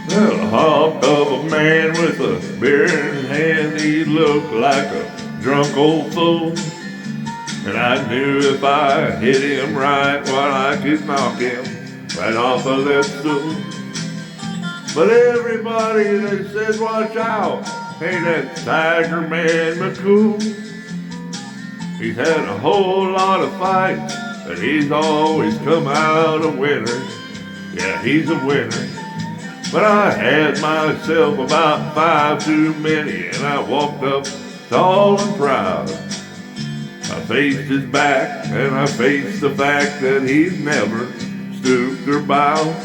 Well, I hopped of a man with a beer in his hand. He looked like a drunk old fool. And I knew if I hit him right, well, I could knock him right off of that stool. But everybody, they said, watch out. Hey, that Tiger Man McCool. He's had a whole lot of fights, but he's always come out a winner. Yeah, he's a winner. But I had myself about 5 too many, and I walked up tall and proud. I faced his back, and I faced the fact that he's never stooped or bowed.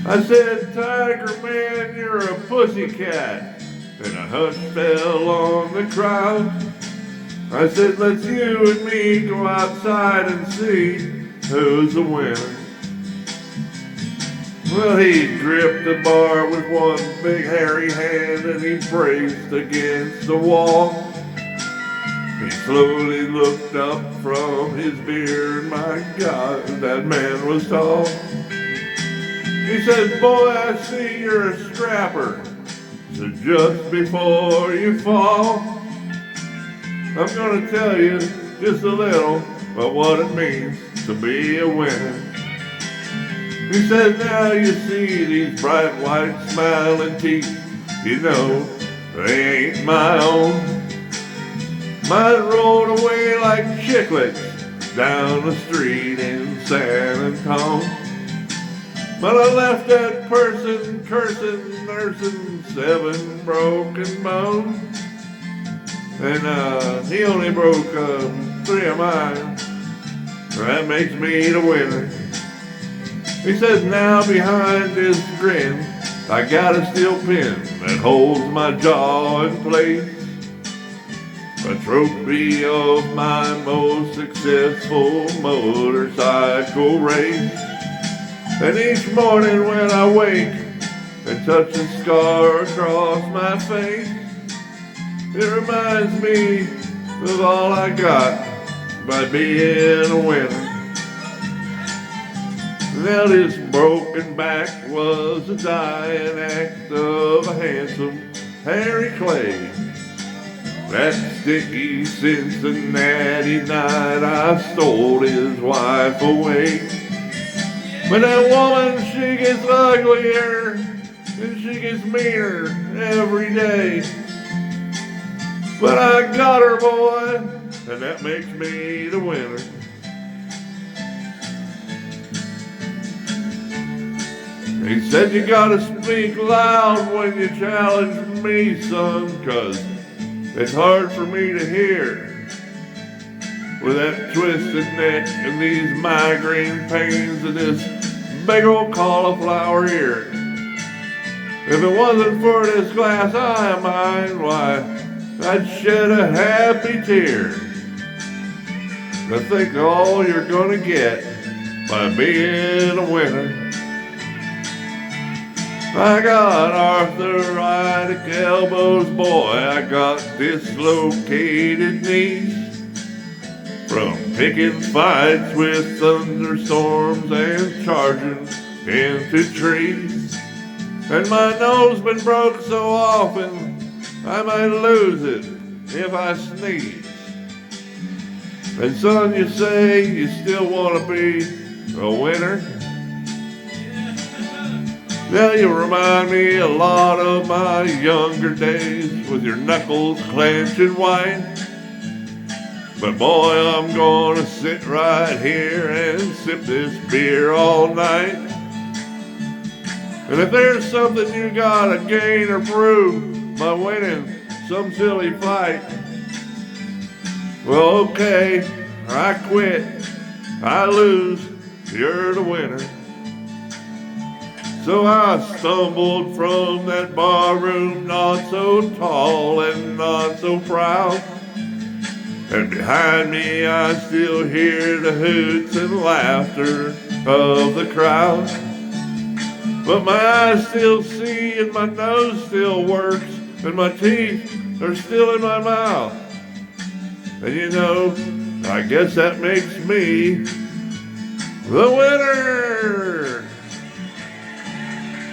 I said, Tiger Man, you're a pussycat. And a hush fell on the crowd. I said, let's you and me go outside and see who's the winner. Well, he gripped the bar with one big hairy hand and he braced against the wall. He slowly looked up from his beer, and my God, that man was tall. He said, boy, I see you're a scrapper. So just before you fall, I'm gonna tell you just a little about what it means to be a winner. He said, now you see these bright white smiling teeth, you know they ain't my own. Mine rolled away like chiclets down the street in San Antonio. But I left that person cursing, nursing 7 broken bones. And he only broke 3 of mine. That makes me the winner. He says, now behind this grin, I got a steel pin that holds my jaw in place. A trophy of my most successful motorcycle race. And each morning when I wake and touch the scar across my face, it reminds me of all I got by being a winner. Now this broken back was a dying act of a handsome Harry Clay. That sticky Cincinnati night I stole his wife away. But that woman, she gets uglier and she gets meaner every day. But I got her, boy, and that makes me the winner. He said you gotta speak loud when you challenge me, son, 'cause it's hard for me to hear. With that twisted neck and these migraine pains and this big old cauliflower ear. If it wasn't for this glass eye of mine, why, I'd shed a happy tear. To think of all you're gonna get by being a winner. I got arthritic elbows, boy, I got dislocated knees. From picking fights with thunderstorms and charging into trees. And my nose been broke so often, I might lose it if I sneeze. And son, you say you still want to be a winner? Now you remind me a lot of my younger days with your knuckles clenching white. But boy, I'm gonna sit right here and sip this beer all night. And if there's something you gotta gain or prove by winning some silly fight, well, okay, I quit, I lose, you're the winner. So I stumbled from that barroom, not so tall and not so proud. And behind me I still hear the hoots and laughter of the crowd. But my eyes still see and my nose still works and my teeth are still in my mouth. And you know, I guess that makes me the winner.